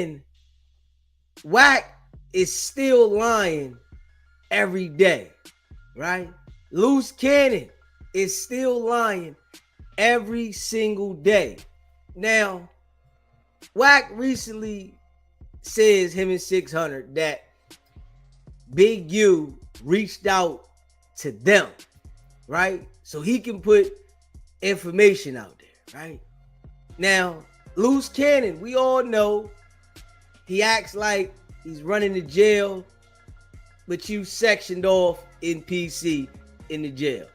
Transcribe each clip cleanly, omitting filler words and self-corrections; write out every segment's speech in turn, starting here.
And Wack is still lying every day, right? Luce Cannon is still lying every single day. Now, Wack recently says, him and 600, that Big U reached out to them, right? So he can put information out there, right? Now, Luce Cannon, we all know he acts like he's running to jail, but you sectioned off in PC in the jail.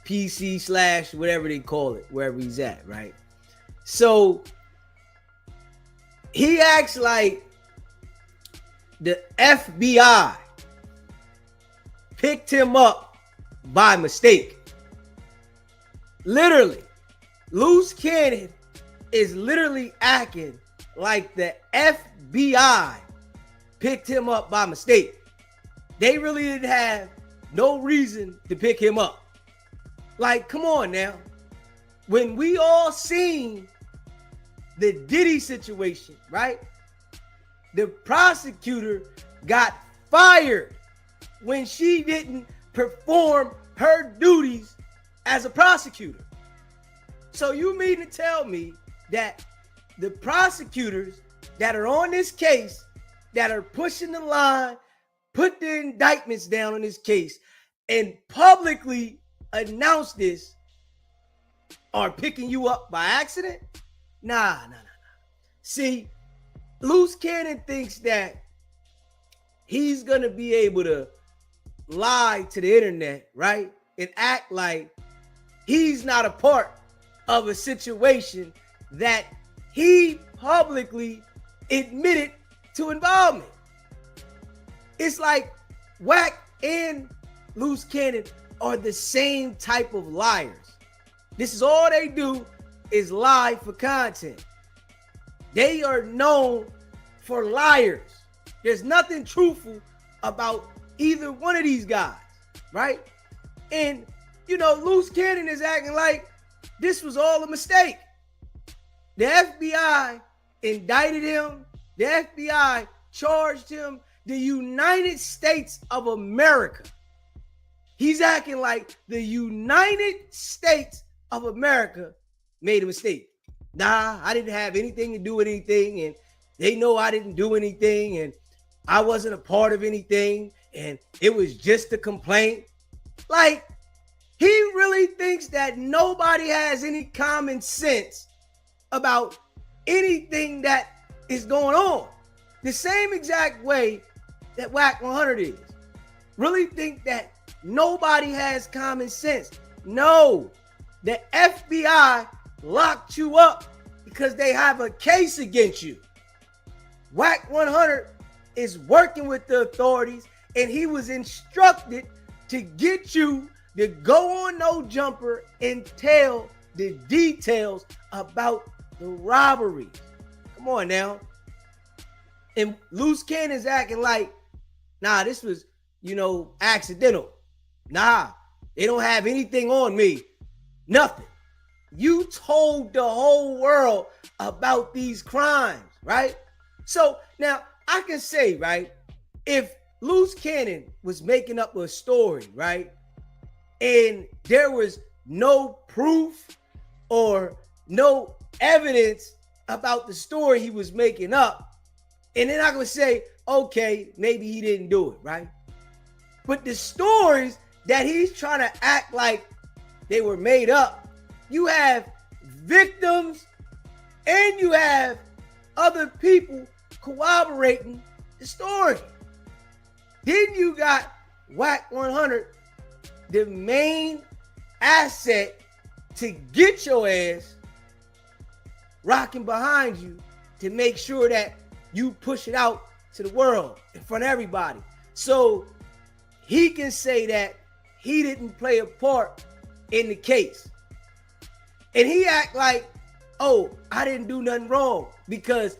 PC / whatever they call it, wherever he's at, right? So he acts like the FBI picked him up by mistake. Literally, Luce Cannon is literally acting like the FBI picked him up by mistake. They really didn't have no reason to pick him up. Like, come on now. When we all seen the Diddy situation, right? The prosecutor got fired when she didn't perform her duties as a prosecutor. So you mean to tell me that the prosecutors that are on this case, that are pushing the line, put the indictments down on this case, and publicly announce this, are picking you up by accident? Nah. See, Luce Cannon thinks that he's gonna be able to lie to the internet, right? And act like he's not a part of a situation that he publicly admitted to involvement. It's like Wack and Luce Cannon are the same type of liars. This is all they do, is lie for content. They are known for liars. There's nothing truthful about either one of these guys, right? And, you know, Luce Cannon is acting like this was all a mistake. The FBI indicted him. The FBI charged him. The United States of America. He's acting like the United States of America made a mistake. Nah, I didn't have anything to do with anything, and they know I didn't do anything, and I wasn't a part of anything, and it was just a complaint. Like, he really thinks that nobody has any common sense about anything that is going on. The same exact way that Wack 100 is. Really think that nobody has common sense. No, the FBI locked you up because they have a case against you. Wack 100 is working with the authorities, and he was instructed to get you to go on No Jumper and tell the details about the robbery. Come on now. And Luce Cannon's acting like, nah, this was, accidental. Nah, they don't have anything on me. Nothing. You told the whole world about these crimes, right? So now I can say, right, if Luce Cannon was making up a story, right, and there was no proof or no evidence about the story he was making up, and then I could say, okay, maybe he didn't do it, right? But the stories that he's trying to act like they were made up, you have victims and you have other people corroborating the story. Then you got Wack 100, the main asset to get your ass rocking behind you to make sure that you push it out to the world in front of everybody. So he can say that he didn't play a part in the case. And he act like, oh, I didn't do nothing wrong, because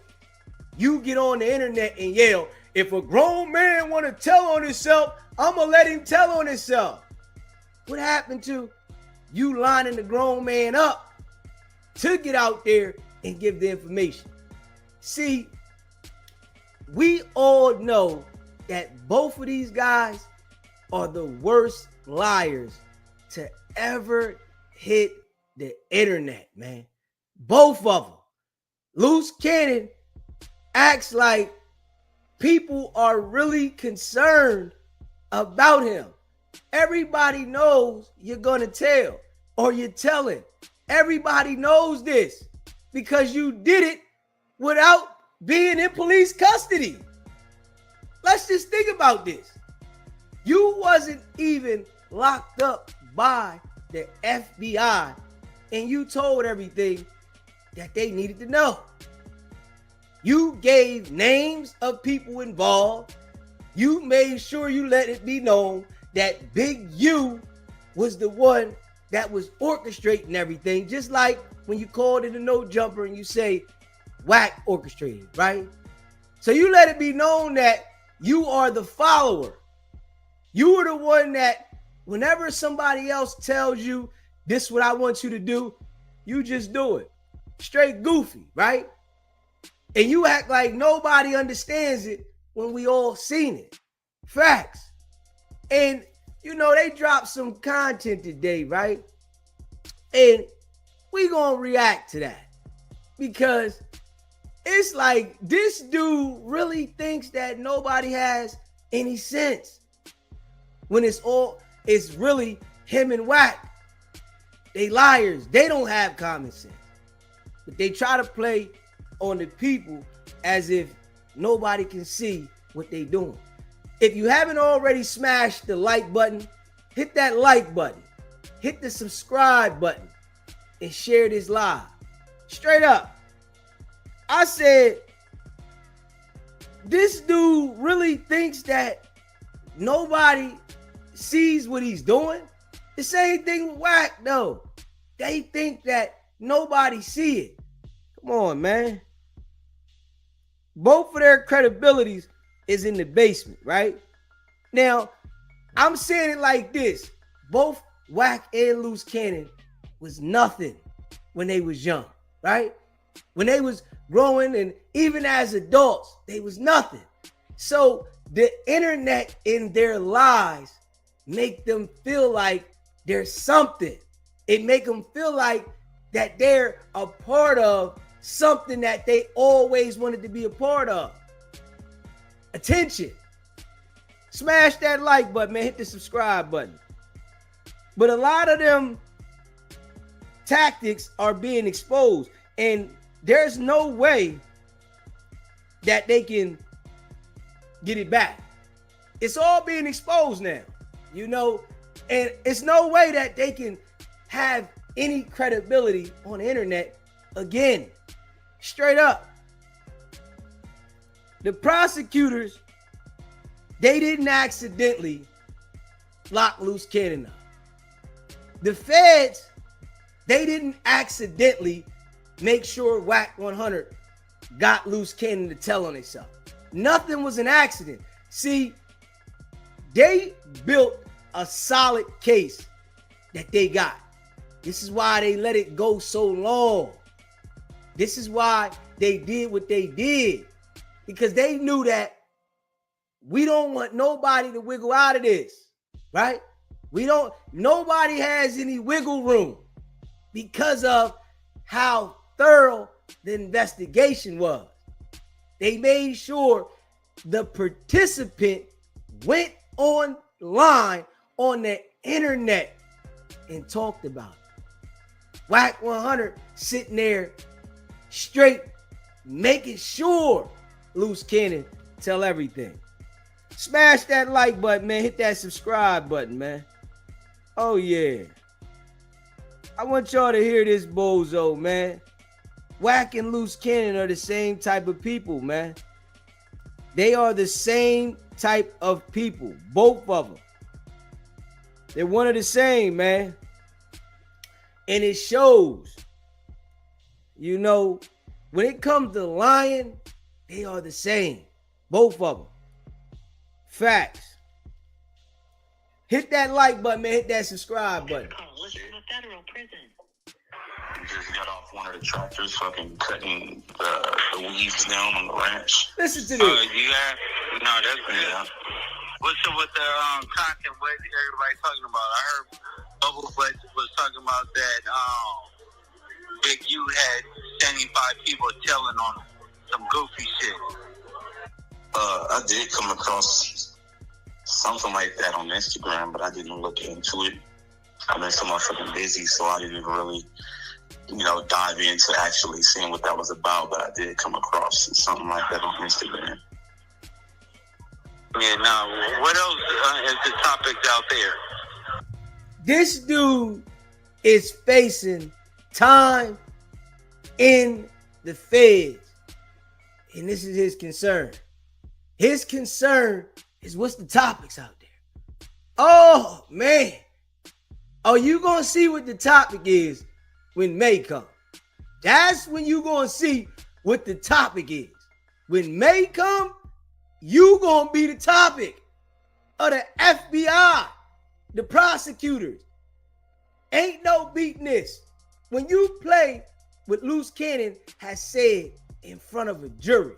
you get on the internet and yell, if a grown man want to tell on himself, I'm going to let him tell on himself. What happened to you lining the grown man up to get out there and give the information? See, we all know that both of these guys are the worst liars to ever hit the internet, man. Both of them. Luce Cannon acts like people are really concerned about him. Everybody knows you're gonna tell, or you're telling. Everybody knows this because you did it without being in police custody. Let's just think about this. You wasn't even locked up by the FBI, and you told everything that they needed to know. You gave names of people involved. You made sure you let it be known that Big U was the one that was orchestrating everything, just like when you called it a no jumper and you say Wack orchestrated, right? So you let it be known that you are the follower. You are the one that whenever somebody else tells you this is what I want you to do, you just do it. Straight goofy, right? And you act like nobody understands it when we all seen it. Facts. And you know, they dropped some content today, right? And we gonna react to that because it's like this dude really thinks that nobody has any sense when it's really him and Wack. They liars. They don't have common sense. But they try to play on the people as if nobody can see what they doing. If you haven't already smashed the like button, hit that like button. Hit the subscribe button and share this live. Straight up. I said, this dude really thinks that nobody sees what he's doing. The same thing with Wack, though. They think that nobody see it. Come on, man. Both of their credibilities is in the basement, right? Now, I'm saying it like this. Both Wack and Luce Cannon was nothing when they was young, right? When they was growing and even as adults, they was nothing. So the internet in their lives make them feel like there's something. It make them feel like that they're a part of something that they always wanted to be a part of. Attention. Smash that like button, man. Hit the subscribe button. But a lot of them tactics are being exposed, and there's no way that they can get it back. It's all being exposed now, you know, and it's no way that they can have any credibility on the internet again. Straight up. The prosecutors, they didn't accidentally lock Luce Cannon up. The feds, they didn't accidentally make sure Wack 100 got Luce Cannon to tell on himself. Nothing was an accident. See, they built a solid case that they got. This is why they let it go so long. This is why they did what they did. Because they knew that we don't want nobody to wiggle out of this, right? Nobody has any wiggle room because of how thorough the investigation was. They made sure the participant went online on the internet and talked about it. Wack 100 sitting there straight making sure Luce Cannon tell everything. Smash that like button, man. Hit that subscribe button, man. Oh, yeah. I want y'all to hear this bozo, man. Wack and Luce Cannon are the same type of people, man. They are the same type of people. Both of them. They're one of the same, man. And it shows. You know, when it comes to lying, they are the same. Both of them. Facts. Hit that like button, man. Hit that subscribe button. Call is from a federal prison. Just got off one of the tractors, fucking cutting the weeds down on the ranch. Listen to this. No, that's good. What's up with the content? What everybody talking about? I heard Bubble Butt was talking about that. Big U had 75 people telling on some goofy shit. I did come across something like that on Instagram, but I didn't look into it. I've been so motherfucking busy, so I didn't even really, dive into actually seeing what that was about. But I did come across something like that on Instagram. Yeah, now, what else is the topics out there? This dude is facing time in the feds. And this is his concern. His concern is what's the topics out there. Oh, man. Oh, you going to see what the topic is when May comes. That's when you going to see what the topic is. When May comes, you going to be the topic of the FBI, the prosecutors. Ain't no beating this. When you play what Luce Cannon has said in front of a jury,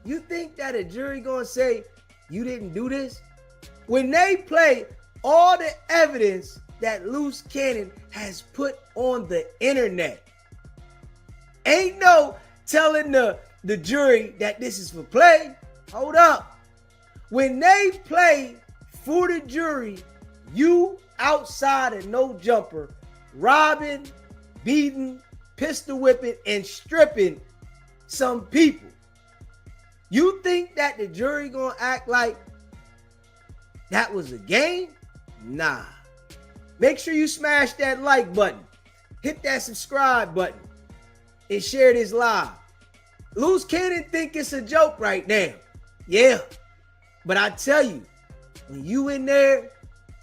you think that a jury gonna say you didn't do this? When they play all the evidence that Luce Cannon has put on the internet, ain't no telling the jury that this is for play. Hold up. When they play for the jury, you outside of no jumper, robbing, beating, pistol whipping, and stripping some people. You think that the jury gonna act like that was a game? Nah. Make sure you smash that like button, hit that subscribe button, and share this live. Luce Cannon think it's a joke right now. Yeah. But I tell you, when you in there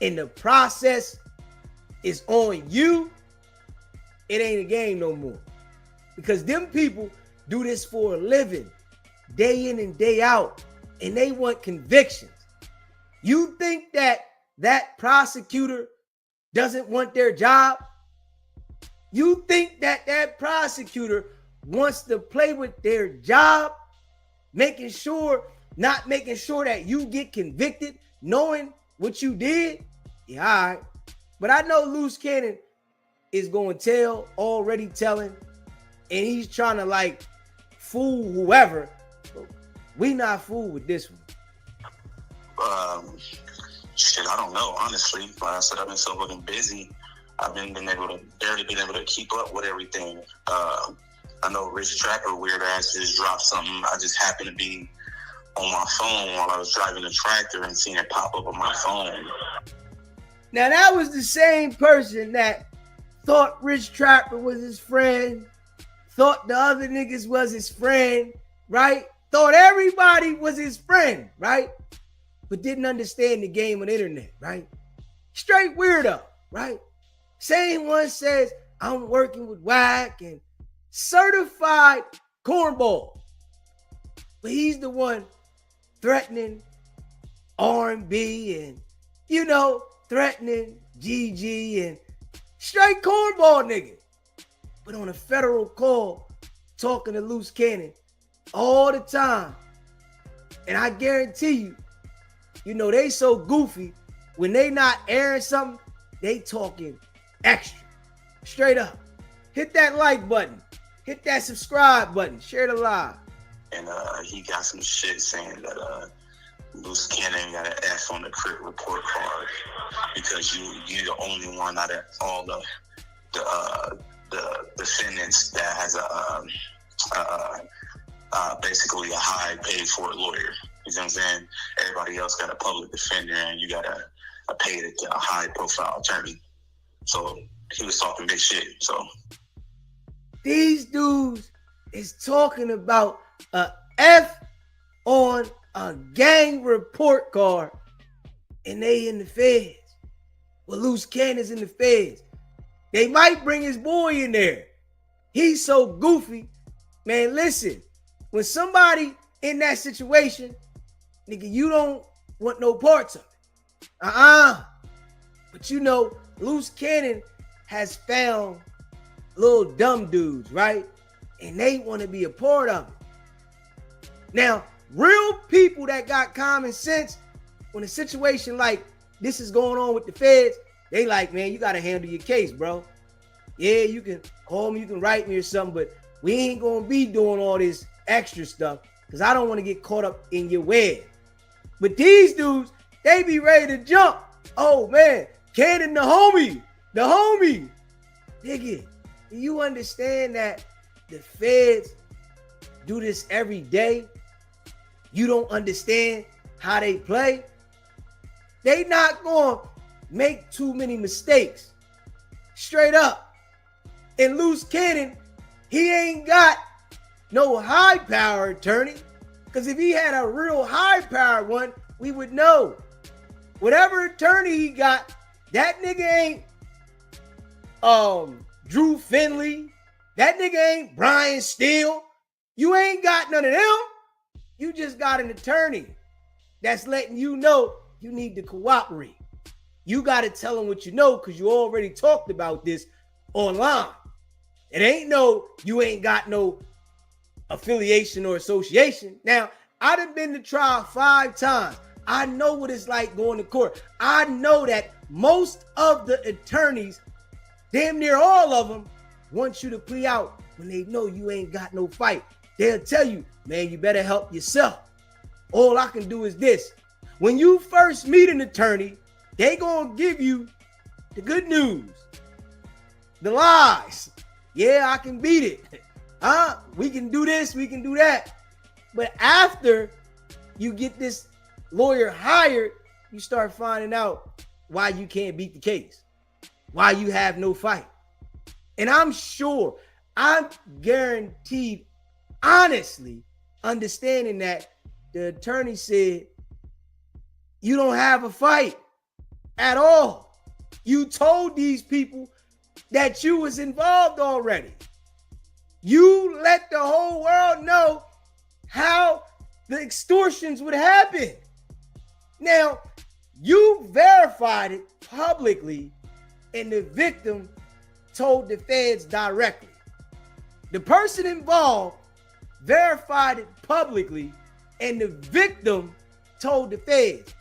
and the process is on you, it ain't a game no more. Because them people do this for a living, day in and day out, and they want convictions. You think that prosecutor doesn't want their job? You think that prosecutor wants to play with their job, not making sure that you get convicted, knowing what you did? Yeah, all right. But I know Luce Cannon is going to already telling, and he's trying to fool whoever. But we not fooled with this one. Shit, I don't know, honestly. Like I said, I've been so fucking busy. I've barely been able to keep up with everything. I know Rich Trapper weird ass just dropped something. I just happened to be on my phone while I was driving the tractor and seeing it pop up on my phone. Now that was the same person that thought Rich Trapper was his friend, thought the other niggas was his friend, right? Thought everybody was his friend, right? But didn't understand the game on the internet, right? Straight weirdo, right? Same one says, I'm working with Wack and certified cornball. But he's the one threatening R&B and, threatening GG and straight cornball nigga. But on a federal call, talking to Luce Cannon all the time. And I guarantee you, they so goofy, when they not airing something, they talking extra. Straight up. Hit that like button. Hit that subscribe button. Share the live. And he got some shit saying that Luce Cannon got an F on the crit report card because you're the only one out of all the defendants that has basically a high paid for lawyer. You know what I'm saying? Everybody else got a public defender and you got a paid a high profile attorney. So he was talking big shit. So these dudes is talking about a F on a gang report card and they in the feds. Well, Luce Cannon's in the feds. They might bring his boy in there. He's so goofy. Man, listen, when somebody in that situation, nigga, you don't want no parts of it. But you know, Luce Cannon has found little dumb dudes, right? And they want to be a part of it. Now, real people that got common sense, when a situation like this is going on with the feds, they like, man, you got to handle your case, bro. Yeah, you can call me, you can write me or something, but we ain't going to be doing all this extra stuff because I don't want to get caught up in your web. But these dudes, they be ready to jump. Oh, man, Cannon, the homie. Nigga, do you understand that the feds do this every day? You don't understand how they play? They not going to make too many mistakes. Straight up. And Luce Cannon, he ain't got no high power attorney. Because if he had a real high power one, we would know. Whatever attorney he got, that nigga ain't Drew Finley. That nigga ain't Brian Steele. You ain't got none of them. You just got an attorney that's letting you know you need to cooperate. You got to tell them what you know because you already talked about this online. It ain't no, you ain't got no affiliation or association. Now, I done been to trial 5 times. I know what it's like going to court. I know that most of the attorneys, damn near all of them, want you to plea out when they know you ain't got no fight. They'll tell you, man, you better help yourself. All I can do is this. When you first meet an attorney, they gonna give you the good news, the lies. Yeah, I can beat it. We can do this, we can do that. But after you get this lawyer hired, you start finding out why you can't beat the case, why you have no fight. And I'm sure, I'm guaranteed, honestly, understanding that the attorney said, you don't have a fight at all. You told these people that you was involved already. You let the whole world know how the extortions would happen. Now, you verified it publicly, and the victim told the feds directly. The person involved verified it publicly, and the victim told the feds.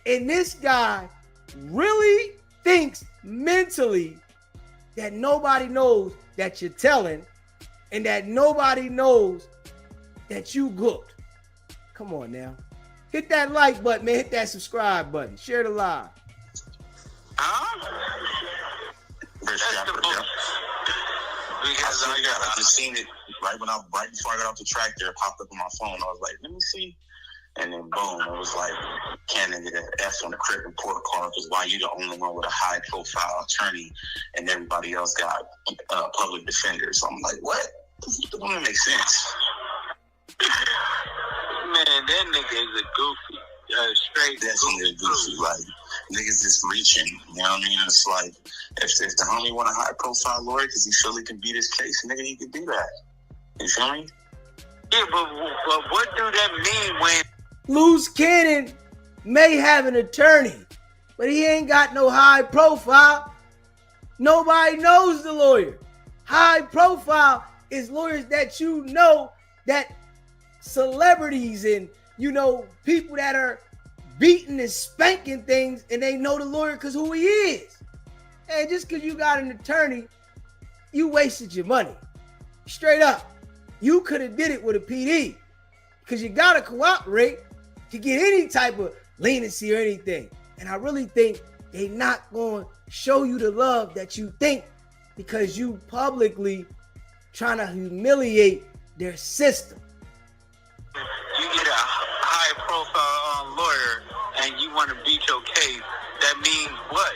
And this guy really thinks mentally that nobody knows that you're telling and that nobody knows that you gooked. Come on now. Hit that like button, man. Hit that subscribe button. Share the live. Because I just seen it right before I got off the track there. It popped up on my phone. I was like, let me see. And then boom, it was like, Cannon get an F on the credit report card because why you the only one with a high profile attorney and everybody else got public defenders. So I'm like, what? That doesn't make sense. Man, that nigga is a goofy. Straight Definitely goofy. Like, niggas just reaching. You know what I mean? It's like, if the homie want a high profile lawyer because he feel he can beat his case, nigga, he can do that. You feel me? Yeah, but what do that mean when Luce Cannon may have an attorney, but he ain't got no high profile. Nobody knows the lawyer. High profile is lawyers that you know, that celebrities and, you know, people that are beating and spanking things and they know the lawyer because who he is. And just because you got an attorney, you wasted your money. Straight up. You could have did it with a PD because you got to cooperate to get any type of leniency or anything. And I really think they not going to show you the love that you think because you publicly trying to humiliate their system. you get a high profile lawyer and you want to beat your case, that means what?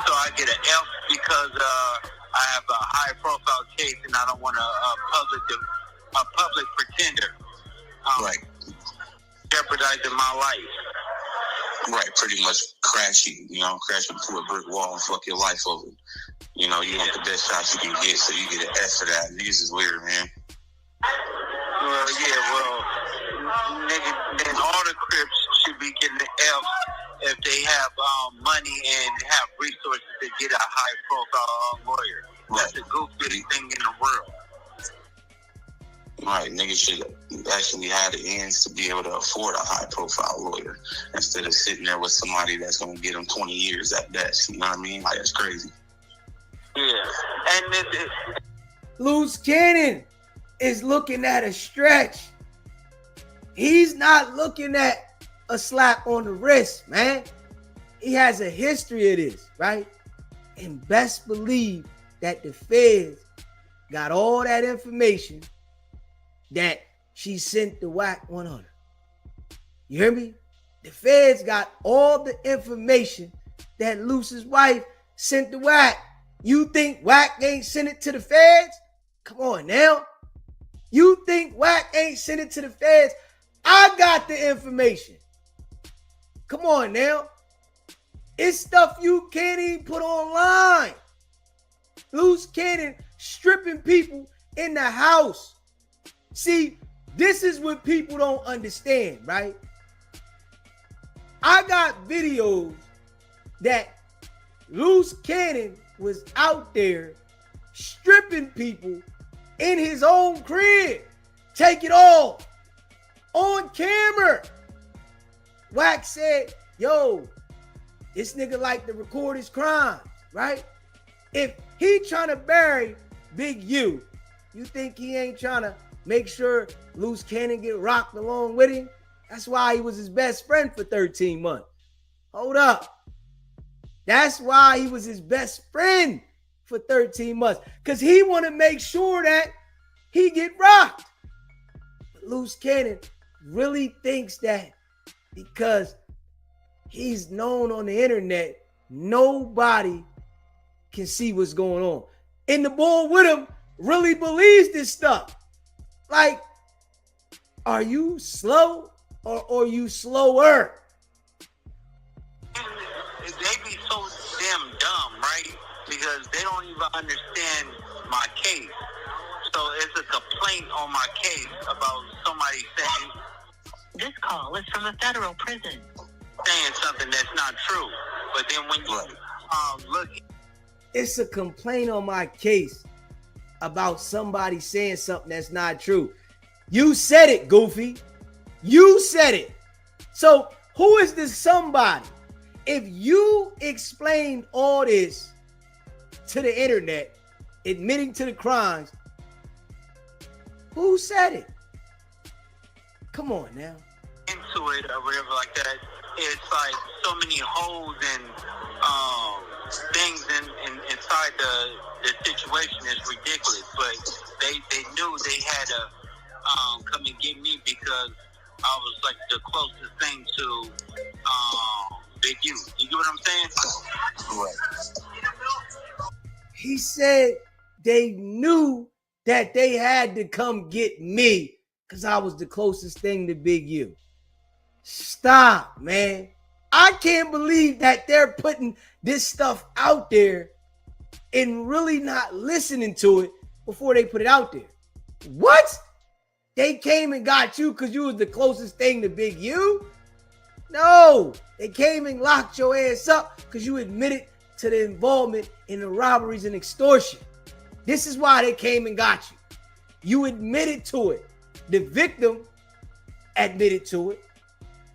So I get an F because I have a high profile case and I don't want a public pretender. Right. Jeopardizing my life. Right, pretty much crash into a brick wall and fuck your life over. You know, you want the best shot you can get, so you get an F for that. Niggas is weird, man. Well, nigga, then all the Crips should be getting an F, if they have money and have resources to get a high-profile lawyer. That's the goofiest thing in the world. Right, niggas should actually have the ends to be able to afford a high-profile lawyer instead of sitting there with somebody that's going to get them 20 years at best. You know what I mean? Like, that's crazy. Yeah. And Luce Cannon is looking at a stretch. He's not looking at a slap on the wrist, man. He has a history of this, right? And best believe that the feds got all that information that she sent to Wack 100. You hear me? The feds got all the information that Luce's wife sent to Wack. You think Wack ain't sent it to the feds? Come on now. You think Wack ain't sent it to the feds? I got the information. Come on now. It's stuff you can't even put online. Luce Cannon stripping people in the house. See, this is what people don't understand, right? I got videos that Luce Cannon was out there stripping people in his own crib. Take it all on camera. Wack said, yo, this nigga like to record his crimes, right? If he trying to bury Big U, you think he ain't trying to make sure Luce Cannon get rocked along with him? That's why he was his best friend for 13 months. Hold up. That's why he was his best friend for 13 months. Because he want to make sure that he get rocked. But Luce Cannon really thinks that because he's known on the internet, nobody can see what's going on. And the boy with him really believes this stuff. Like, are you slow or are you slower? They be so damn dumb, right? Because they don't even understand my case. So it's a complaint on my case about somebody saying, this call is from a federal prison. Saying something that's not true. But then when you look, it's a complaint on my case about somebody saying something that's not true. You said it, Goofy. You said it. So who is this somebody? If you explain all this to the internet, admitting to the crimes, who said it? Come on now. Into it or whatever like that, it's like so many holes and things inside the situation is ridiculous. But they knew they had to come and get me because I was like the closest thing to Big U. You get what I'm saying? Right. He said they knew that they had to come get me because I was the closest thing to Big U. Stop, man. I can't believe that they're putting this stuff out there and really not listening to it before they put it out there. What? They came and got you because you was the closest thing to Big U? No, they came and locked your ass up because you admitted to the involvement in the robberies and extortion. This is why they came and got you. You admitted to it. The victim admitted to it.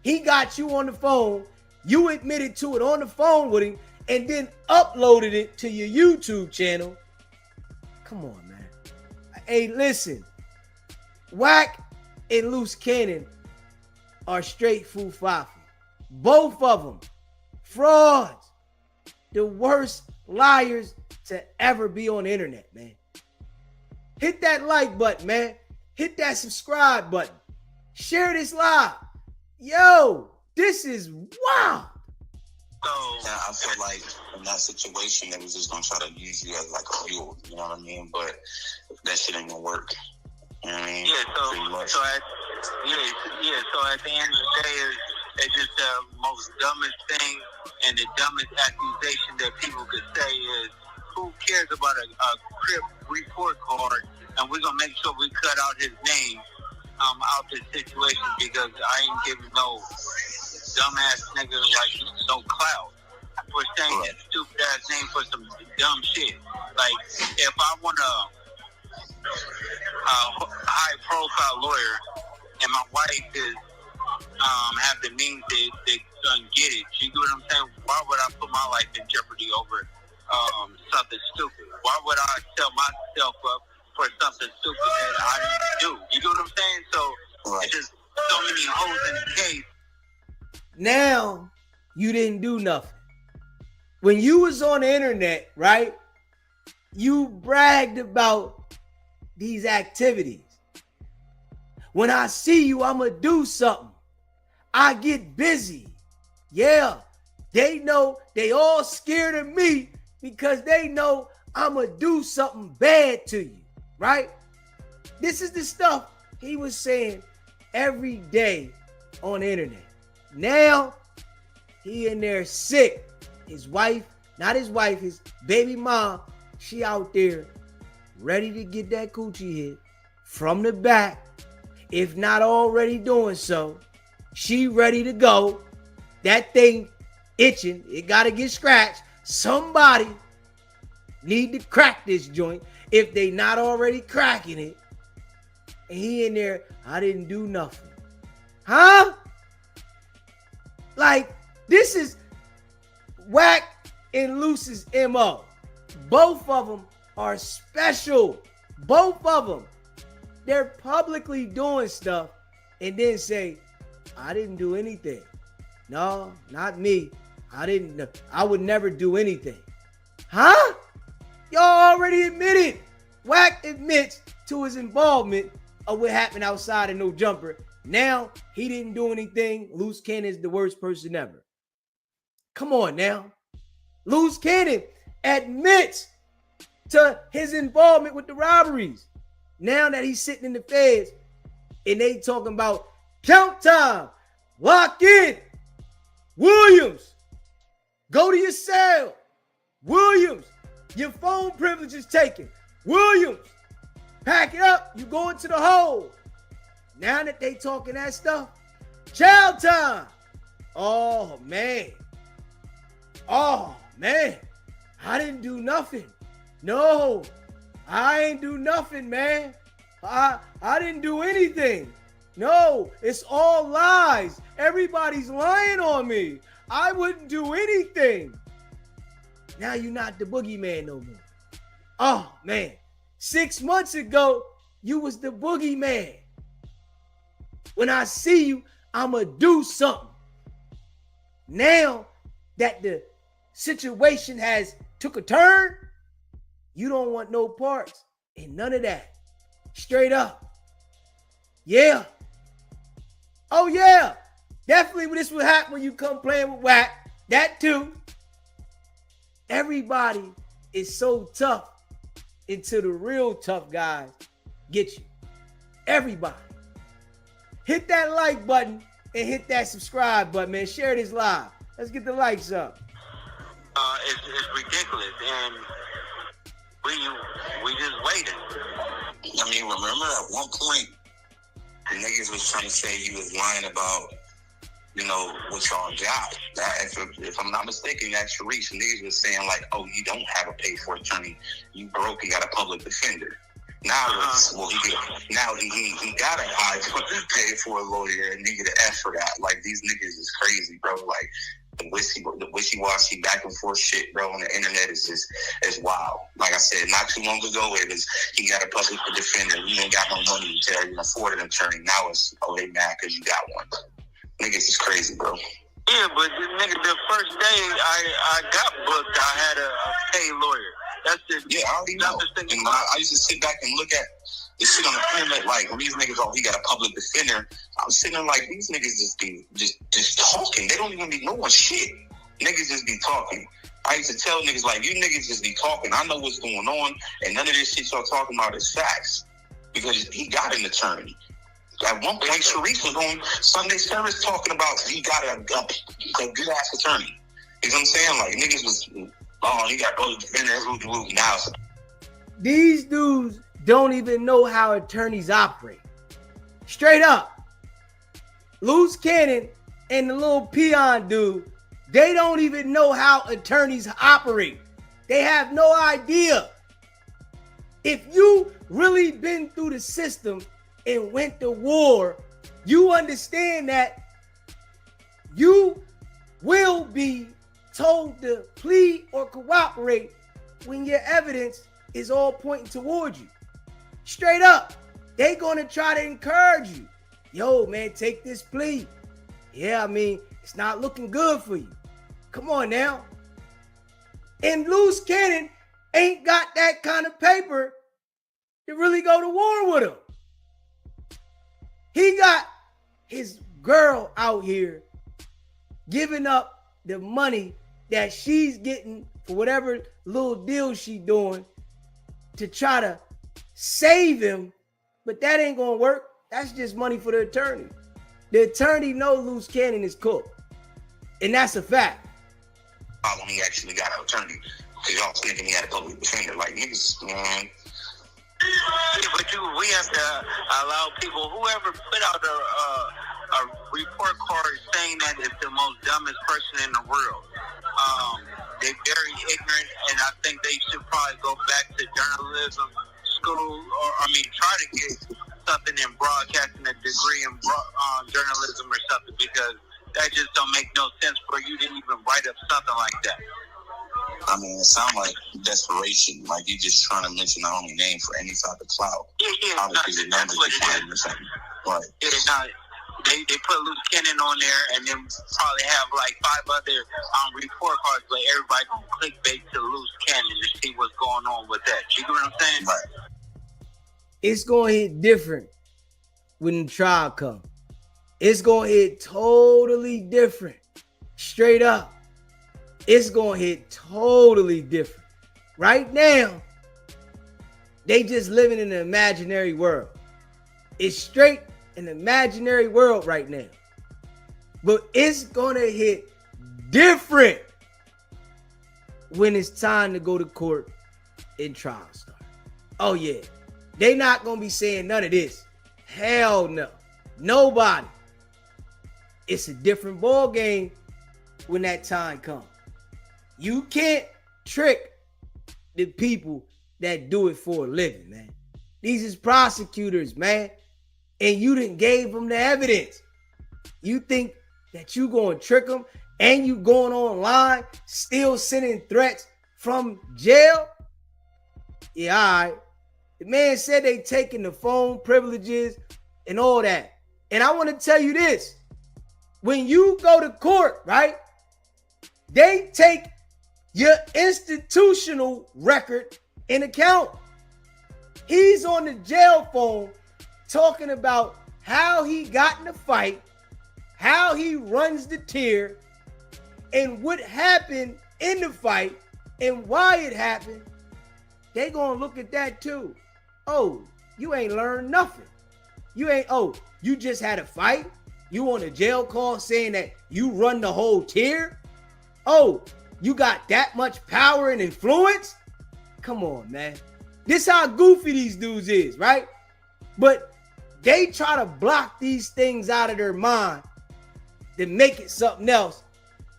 He got you on the phone. You admitted to it on the phone with him and then uploaded it to your YouTube channel. Come on, man. Hey, listen. Wack and Luce Cannon are straight foo-fafi. Both of them frauds. The worst liars to ever be on the internet, man. Hit that like button, man. Hit that subscribe button. Share this live. Yo, this is wild. Yeah, I feel like in that situation, they was just gonna try to use you as like a mule. You know what I mean? But that shit ain't gonna work. You know what I mean? Yeah. So at the end of the day, it's just the most dumbest thing and the dumbest accusation that people could say is, who cares about a Crip report card? And we're gonna make sure we cut out his name out this situation because I ain't giving no dumbass nigga like no clout for saying that stupid ass name for some dumb shit. Like, if I want a high profile lawyer and my wife is have the means to get it, you know what I'm saying? Why would I put my life in jeopardy over something stupid? Why would I sell myself up for something stupid that I didn't do? You know what I'm saying? So it's just so many holes in the case. Now you didn't do nothing. When you was on the internet, right? You bragged about these activities. When I see you, I'ma do something. I get busy. Yeah, they know they all scared of me because they know I'ma do something bad to you, right? This is the stuff he was saying every day on the internet. Now, he in there sick. His wife, not his wife, his baby mom, she out there ready to get that coochie hit from the back. If not already doing so, she ready to go. That thing itching, it gotta get scratched. Somebody need to crack this joint if they not already cracking it. And he in there, I didn't do nothing. Huh? Like, this is Wack and Luce's MO. Both of them are special. Both of them. They're publicly doing stuff and then say, I didn't do anything. No, not me. I would never do anything. Huh? Y'all already admitted. Wack admits to his involvement of what happened outside of No Jumper. Now, he didn't do anything. Luce Cannon is the worst person ever. Come on now. Luce Cannon admits to his involvement with the robberies. Now that he's sitting in the feds and they talking about count time, lock in, Williams, go to your cell, Williams, your phone privilege is taken, Williams, pack it up, you go into the hole. Now that they talking that stuff, child time. Oh man, I didn't do nothing. No, I ain't do nothing, man. I didn't do anything. No, it's all lies. Everybody's lying on me. I wouldn't do anything. Now you're not the boogeyman no more. Oh, man. 6 months ago, you was the boogeyman. When I see you, I'ma do something. Now that the situation has took a turn, you don't want no parts in none of that. Straight up. Yeah. Oh, yeah. Definitely this will happen when you come playing with Wack. That too. Everybody is so tough until the real tough guys get you. Everybody. Hit that like button and hit that subscribe button, man. Share this live. Let's get the likes up. It's ridiculous, and we just waiting. I mean, remember at one point, the niggas was trying to say you was lying about, you know, what y'all got. If I'm not mistaken, that's Sharice. Niggas was saying like, oh, you don't have a paid for attorney. You broke, you got a public defender. Now it's, well, he got a high paid for a lawyer and nigga the F for that. Like, these niggas is crazy, bro. Like, the wishy-washy back and forth shit, bro, on the internet is wild. Like I said, not too long ago, it was he got a public defender. You ain't got no money to even afford an attorney. Now it's, oh, they mad because you got one. Niggas is crazy, bro. Yeah, but nigga, the first day I got booked, I had a paid lawyer. That's it. Yeah, I already know. And I used to sit back and look at this shit on the internet, like, when these niggas, oh, he got a public defender. I was sitting there like, these niggas just talking. They don't even be knowing shit. Niggas just be talking. I used to tell niggas, like, you niggas just be talking. I know what's going on, and none of this shit y'all talking about is facts. Because he got an attorney. At one point, Sharice was on Sunday service talking about he got a good-ass attorney. You know what I'm saying? Like, niggas was, oh, he got public defender. Now these dudes don't even know how attorneys operate. Straight up. Luce Cannon and the little peon dude, they don't even know how attorneys operate. They have no idea. If you really been through the system and went to war, you understand that you will be told to plead or cooperate when your evidence is all pointing towards you. Straight up, they gonna try to encourage you. Yo, man, take this plea. Yeah, I mean, it's not looking good for you. Come on now. And Luce Cannon ain't got that kind of paper to really go to war with him. He got his girl out here giving up the money that she's getting for whatever little deal she doing to try to save him, but that ain't gonna work. That's just money for the attorney. The attorney knows Luce Cannon is cooked, and that's a fact. When he actually got an attorney, because y'all thinking he had a public defender, like niggas, man. Yeah, but we have to allow people, whoever put out a report card saying that it's the most dumbest person in the world. They're very ignorant, and I think they should probably go back to journalism school, or try to get something in broadcasting, a degree in journalism or something, because that just don't make no sense for you to even write up something like that. I mean, it sounds like desperation, like you're just trying to mention the only name for any type of clout. Yeah, that's what it is. Right. Yeah, they put Luce Cannon on there, and then probably have like 5 other report cards, but everybody gonna clickbait to Luce Cannon to see what's going on with that. You know what I'm saying? Right. It's gonna hit different when the trial comes. It's gonna hit totally different. Straight up. It's gonna hit totally different. Right now, they just living in an imaginary world. It's straight an imaginary world right now. But it's gonna hit different when it's time to go to court and trial start. Oh yeah. They not gonna be saying none of this. Hell no. Nobody. It's a different ball game when that time comes. You can't trick the people that do it for a living, man. These is prosecutors, man. And you done gave them the evidence. You think that you gonna trick them and you going online still sending threats from jail? Yeah, all right. The man said they taking the phone privileges and all that. And I want to tell you this. When you go to court, right, they take your institutional record in account. He's on the jail phone talking about how he got in a fight, how he runs the tier, and what happened in the fight and why it happened. They gonna look at that too. Oh, you ain't learned nothing. You just had a fight? You on a jail call saying that you run the whole tier? Oh, you got that much power and influence? Come on, man. This how goofy these dudes is, right? But they try to block these things out of their mind to make it something else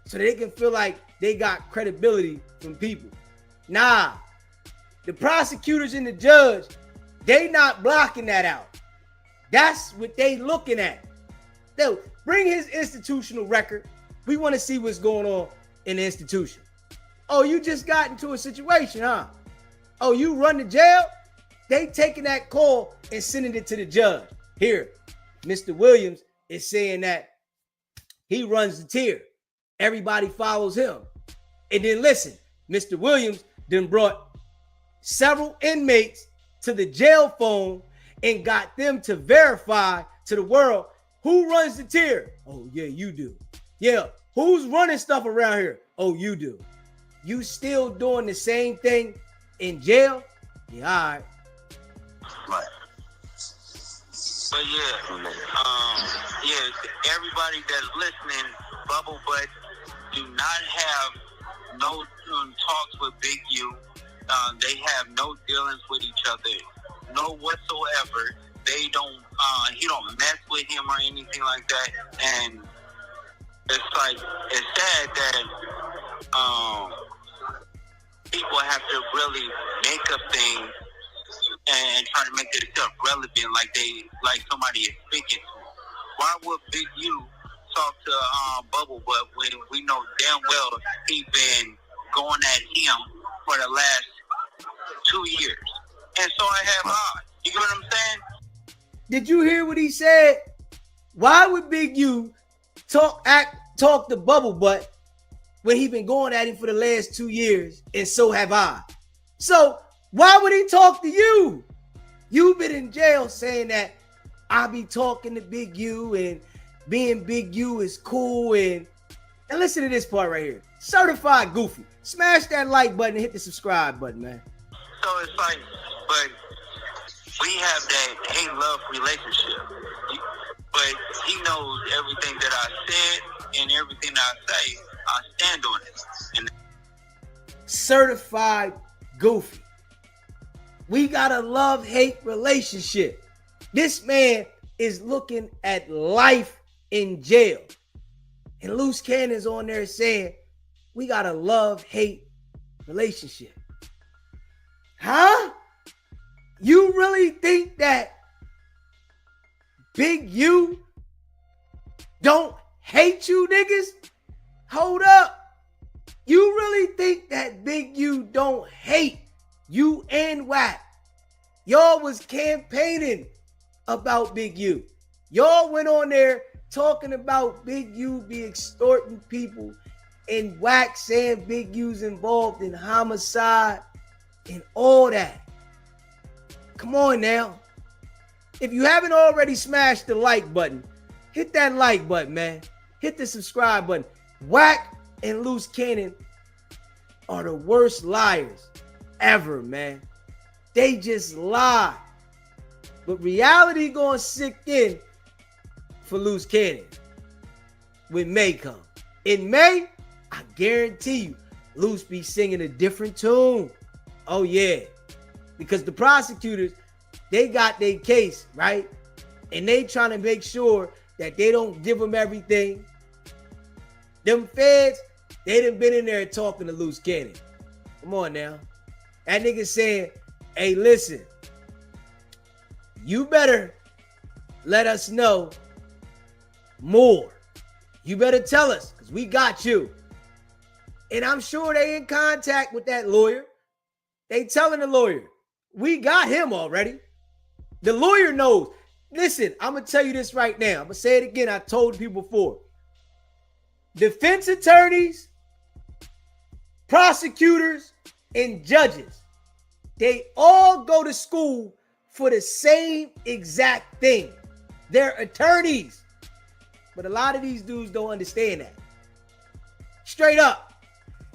so they can feel like they got credibility from people. Nah, the prosecutors and the judge, they not blocking that out. That's what they looking at. They'll bring his institutional record. We want to see what's going on in the institution. Oh, you just got into a situation, huh? Oh, you run the jail? They taking that call and sending it to the judge. Here, Mr. Williams is saying that he runs the tier. Everybody follows him. And then listen, Mr. Williams then brought several inmates to the jail phone and got them to verify to the world who runs the tier. Oh, yeah, you do. Yeah, who's running stuff around here? Oh, you do. You still doing the same thing in jail? Yeah, all right. Right. But everybody that's listening, Bubble Butt do not have no talks with Big U. They have no dealings with each other, no whatsoever. They don't. He don't mess with him or anything like that. And it's sad that people have to really make up things and try to make themselves relevant, like somebody is speaking to. Why would Big U talk to Bubble Butt when we know damn well he been going at him for the last 2 years? And so I have I. You get what I'm saying? Did you hear what he said? Why would Big U talk to Bubble Butt when he been going at him for the last 2 years, and so have I? So why would he talk to you? You've been in jail saying that I be talking to Big U and being Big U is cool. And listen to this part right here. Certified goofy. Smash that like button and hit the subscribe button, man. So it's like, but we have that hate-love relationship. But he knows everything that I said and everything I say, I stand on it. And certified goofy. We got a love-hate relationship. This man is looking at life in jail. And Luce Cannon's on there saying, we got a love-hate relationship. Huh? You really think that Big U don't hate you niggas? Hold up. You really think that Big U don't hate you and Wack? Y'all was campaigning about Big U. Y'all went on there talking about Big U be extorting people and Wack saying Big U's involved in homicide and all that. Come on now. If you haven't already smashed the like button, hit that like button, man. Hit the subscribe button. Wack and Luce Cannon are the worst liars ever, man. They just lie. But reality gonna sink in for Luce Cannon when May come. In May, I guarantee you, Luce be singing a different tune. Oh yeah. Because the prosecutors, they got their case, right? And they trying to make sure that they don't give them everything. Them feds, they done been in there talking to Luce Cannon. Come on now. That nigga saying, hey, listen, you better let us know more. You better tell us, because we got you. And I'm sure they in contact with that lawyer. They telling the lawyer, we got him already. The lawyer knows. Listen, I'm going to tell you this right now. I'm going to say it again. I told people before. Defense attorneys, prosecutors, and judges, they all go to school for the same exact thing. They're attorneys. But a lot of these dudes don't understand that. Straight up.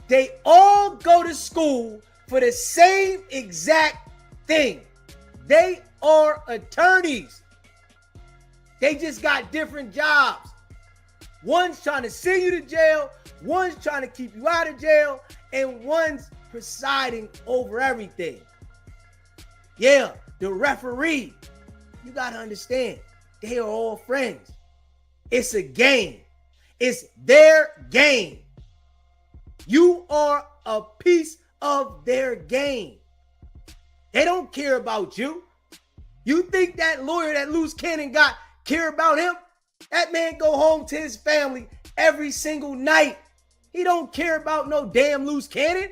They all go to school for the same exact thing. They are attorneys. They just got different jobs. One's trying to send you to jail, one's trying to keep you out of jail, and one's presiding over everything. Yeah, the referee. You got to understand, they are all friends. It's a game. It's their game. You are a piece of their game. They don't care about you. You think that lawyer that Luce Cannon got care about him? That man go home to his family every single night. He don't care about no damn Luce Cannon.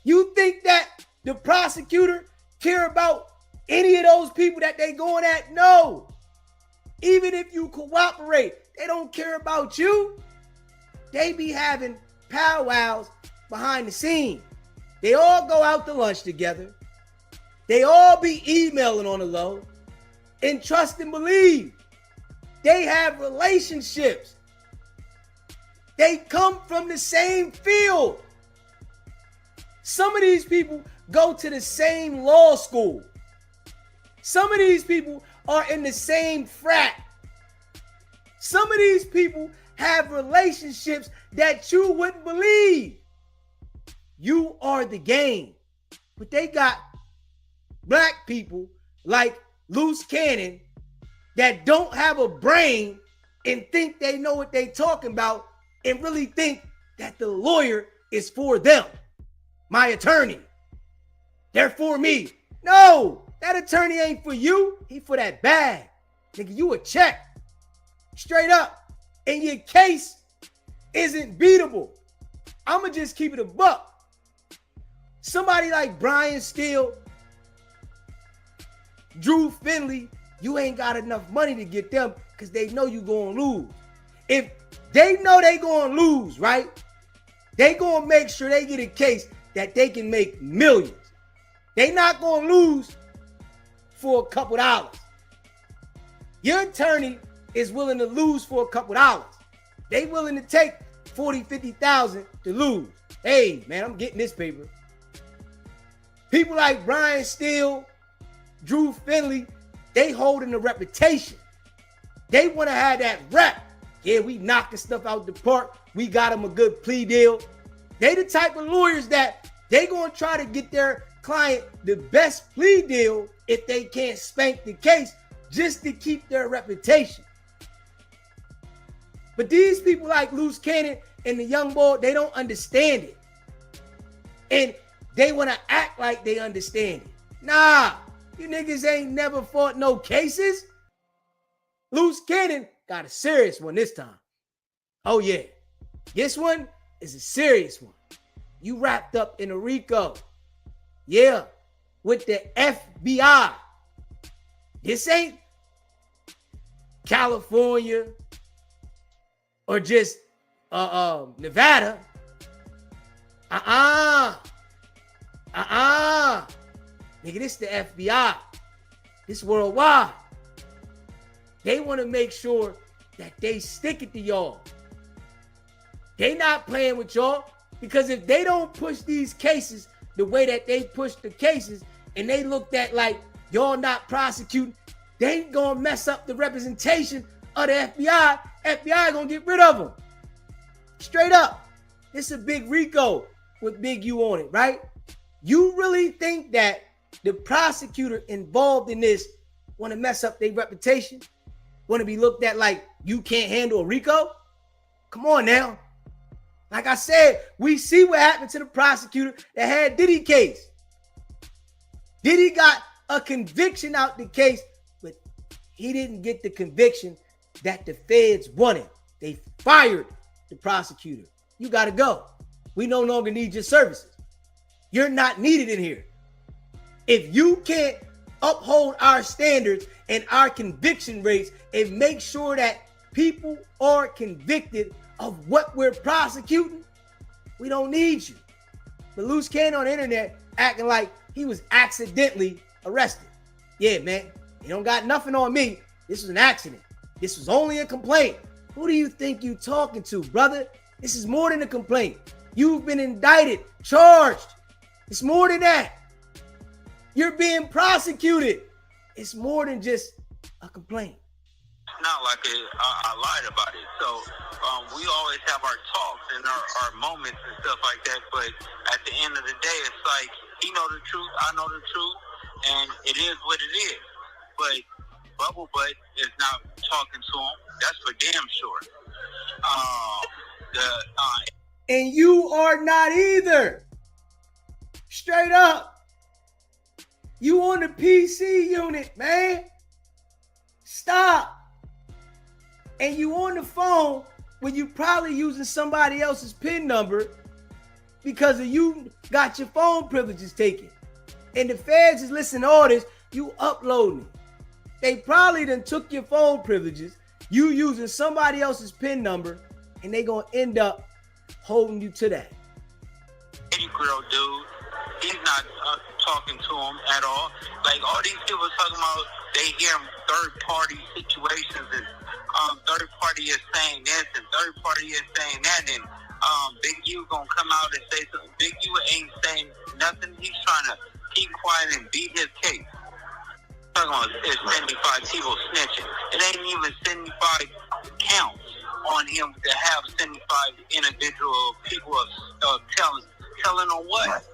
You think that the prosecutor care about any of those people that they going at? No. Even if you cooperate, they don't care about you. They be having powwows behind the scene. They all go out to lunch together. They all be emailing on the low. And trust and believe, they have relationships. They come from the same field. Some of these people go to the same law school. Some of these people are in the same frat. Some of these people have relationships that you wouldn't believe. You are the game. But they got black people like Luce Cannon that don't have a brain and think they know what they talking about and really think that the lawyer is for them. My attorney. They're for me. No, that attorney ain't for you. He for that bag. Nigga, you a check. Straight up. And your case isn't beatable. I'ma just keep it a buck. Somebody like Brian Steele, Drew Finley, you ain't got enough money to get them because they know you gonna lose. If they know they gonna lose, right? They gonna make sure they get a case that they can make millions. They not gonna lose for a couple dollars. Your attorney is willing to lose for a couple dollars. They willing to take 40, 50,000 to lose. Hey, man, I'm getting this paper. People like Brian Steele, Drew Finley, they holding a reputation. They want to have that rep. Yeah, we knocking stuff out the park. We got them a good plea deal. They the type of lawyers that they gonna try to get their client the best plea deal if they can't spank the case just to keep their reputation. But these people like Luce Cannon and the young boy, they don't understand it. And they want to act like they understand it. Nah, you niggas ain't never fought no cases. Luce Cannon got a serious one this time. Oh yeah, this one is a serious one. You wrapped up in a RICO. Yeah, with the FBI. This ain't California or just Nevada. Nigga, this the FBI. This worldwide. They want to make sure that they stick it to y'all. They not playing with y'all because if they don't push these cases the way that they push the cases and they looked at like y'all not prosecuting, they ain't gonna mess up the representation of the FBI. FBI gonna get rid of them. Straight up. This is a big RICO with Big U on it, right? You really think that the prosecutor involved in this want to mess up their reputation? Want to be looked at like you can't handle a RICO? Come on now. Like I said, we see what happened to the prosecutor that had Diddy case. Diddy got a conviction out the case, but he didn't get the conviction that the feds wanted. They fired the prosecutor. You got to go. We no longer need your services. You're not needed in here. If you can't uphold our standards and our conviction rates and make sure that people are convicted of what we're prosecuting, we don't need you. But Luce Cannon on the internet acting like he was accidentally arrested. Yeah, man, you don't got nothing on me. This was an accident. This was only a complaint. Who do you think you talking to, brother? This is more than a complaint. You've been indicted, charged. It's more than that. You're being prosecuted. It's more than just a complaint. Not like I lied about it. So we always have our talks and our moments and stuff like that. But at the end of the day, it's like he know the truth, I know the truth, and it is what it is. But Bubble Butt is not talking to him. That's for damn sure. And you are not either. Straight up. You on the PC unit, man. Stop. And you on the phone when you probably using somebody else's PIN number because of you got your phone privileges taken. And the feds is listening to all this, you uploading it. They probably done took your phone privileges, you using somebody else's PIN number, and they gonna end up holding you to that. Any girl dude, he's not talking to him at all. Like all these people talking about, they hear third party situations and third party is saying this and third party is saying that, and Big U gonna come out and say something. Big U ain't saying nothing. He's trying to keep quiet and beat his case. Talking about it's 75 people snitching. It ain't even 75 counts on him to have 75 individual people telling on what.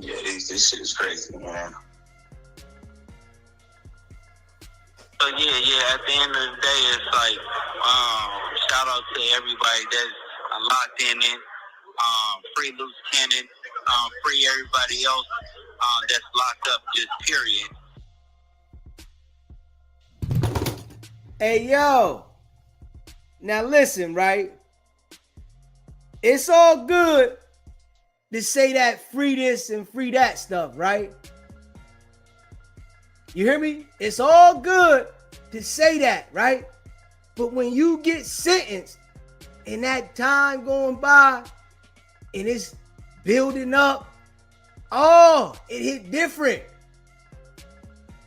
Yeah, this shit is crazy, man. So yeah. At the end of the day, it's like shout out to everybody that's locked in it. Free Luce Cannon. Free everybody else that's locked up. Just period. Hey yo, now listen, right? It's all good to say that free this and free that stuff, right? You hear me? It's all good to say that, right? But when you get sentenced and that time going by and it's building up, oh, it hit different.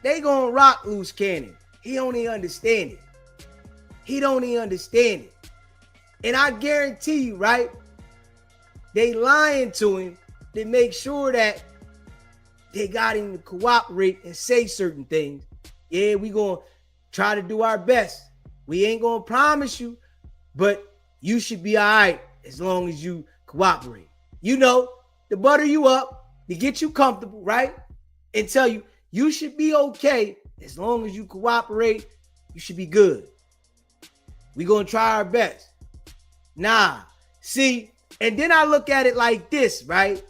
They gonna rock Luce Cannon. He don't even understand it. He don't even understand it. And I guarantee you, right? They lying to him to make sure that they got him to cooperate and say certain things. Yeah, we gonna try to do our best. We ain't gonna promise you, but you should be all right as long as you cooperate. You know, to butter you up, to get you comfortable, right? And tell you, you should be okay as long as you cooperate. You should be good. We gonna try our best. Nah, see, and then I look at it like this, right?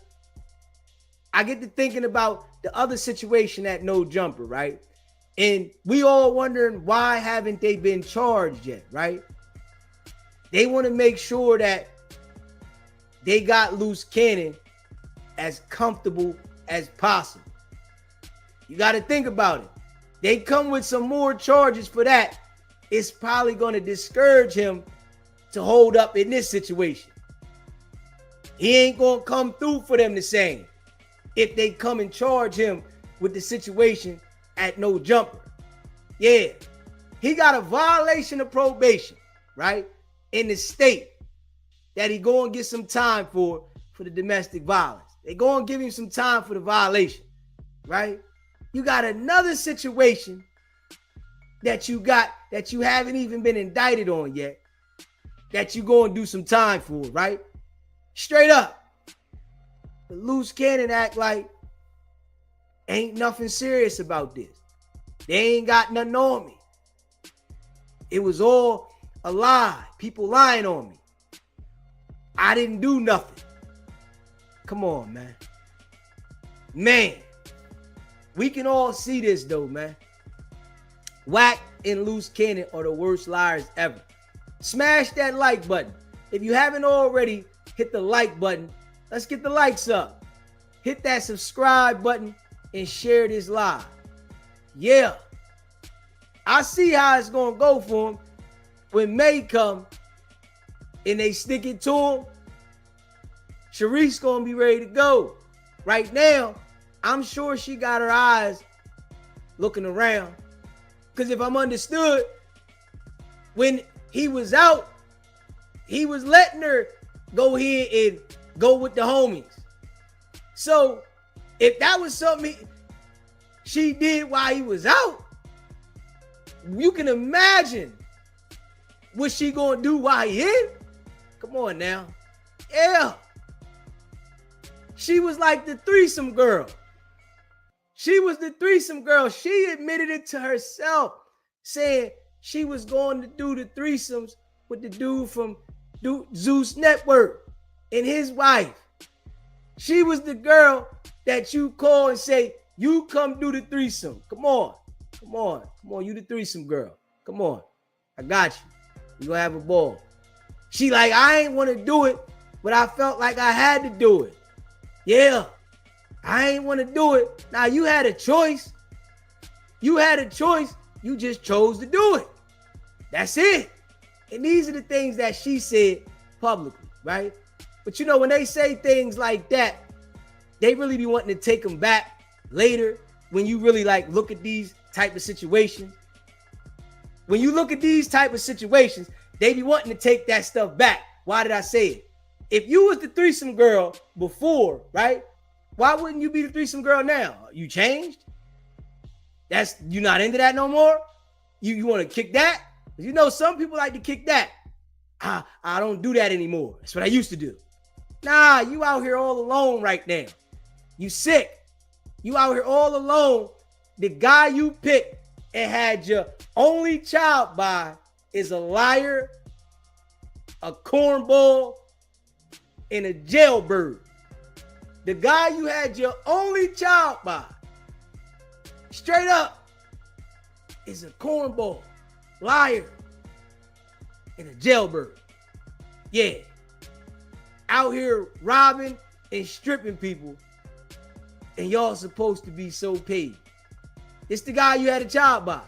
I get to thinking about the other situation at No Jumper, right? And we all wondering why haven't they been charged yet, right? They want to make sure that they got Luce Cannon as comfortable as possible. You got to think about it. They come with some more charges for that. It's probably going to discourage him to hold up in this situation. He ain't going to come through for them the same if they come and charge him with the situation at No Jumper. Yeah, he got a violation of probation, right? In the state that he going to get some time for the domestic violence. They going to give him some time for the violation, right? You got another situation that you haven't even been indicted on yet that you going to do some time for, right? Straight up. But Luce Cannon act like ain't nothing serious about this. They ain't got nothing on me. It was all a lie. People lying on me. I didn't do nothing. Come on, man. Man, we can all see this though, man. Wack and Luce Cannon are the worst liars ever. Smash that like button. If you haven't already, hit the like button. Let's get the likes up. Hit that subscribe button and share this live. Yeah. I see how it's going to go for him when May come and they stick it to him. Sharice's going to be ready to go. Right now, I'm sure she got her eyes looking around. Because if I'm understood, when he was out, he was letting her go ahead and go with the homies. So if that was something she did while he was out, you can imagine what she gonna do while he in. Come on now. Yeah. She was like the threesome girl. She was the threesome girl. She admitted it to herself, saying she was going to do the threesomes with the dude from Zeus Network and his wife. She was the girl that you call and say, you come do the threesome. Come on. Come on. Come on. You the threesome girl. Come on. I got you. You gonna have a ball. She like, I ain't want to do it, but I felt like I had to do it. Yeah. I ain't want to do it. Now you had a choice. You had a choice. You just chose to do it. That's it. And these are the things that she said publicly, right? But you know, when they say things like that, they really be wanting to take them back later when you really like look at these type of situations. When you look at these type of situations, they be wanting to take that stuff back. Why did I say it? If you was the threesome girl before, right? Why wouldn't you be the threesome girl now? You changed? You not into that no more? You want to kick that? You know, some people like to kick that. I don't do that anymore. That's what I used to do. Nah, you out here all alone right now. You sick. You out here all alone. The guy you picked and had your only child by is a liar, a cornball, and a jailbird. The guy you had your only child by, straight up, is a cornball, liar, and a jailbird. Yeah. Out here robbing and stripping people, and y'all supposed to be so paid. It's the guy you had a child by.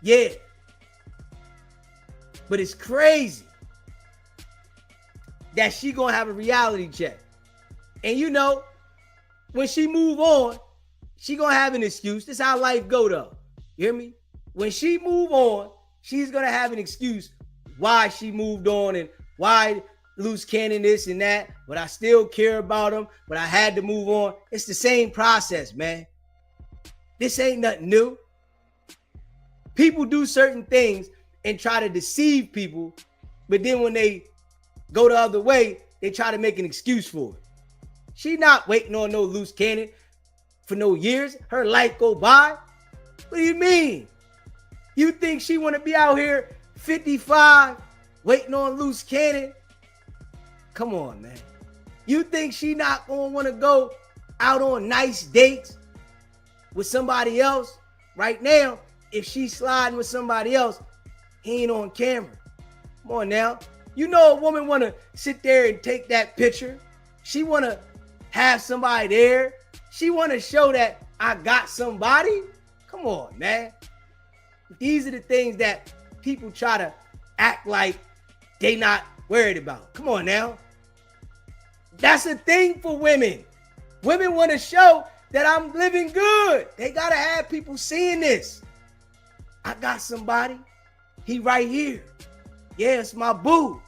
Yeah. But it's crazy that she gonna have a reality check. And you know, when she move on, she gonna have an excuse. This is how life go though. You hear me? When she move on, she's gonna have an excuse why she moved on and why Luce Cannon this and that, but I still care about him, but I had to move on. It's the same process, man. This ain't nothing new. People do certain things and try to deceive people, but then when they go the other way, they try to make an excuse for it. She not waiting on no Luce Cannon for no years. Her life go by. What do you mean? You think she want to be out here 55 waiting on Luce Cannon? Come on, man. You think she not going to want to go out on nice dates with somebody else? Right now, if she's sliding with somebody else, he ain't on camera. Come on now. You know a woman want to sit there and take that picture. She want to have somebody there. She want to show that I got somebody. Come on, man. These are the things that people try to act like they not worried about. Come on now. That's a thing for women. Women want to show that I'm living good. They got to have people seeing this. I got somebody. He right here. Yeah, it's my boo.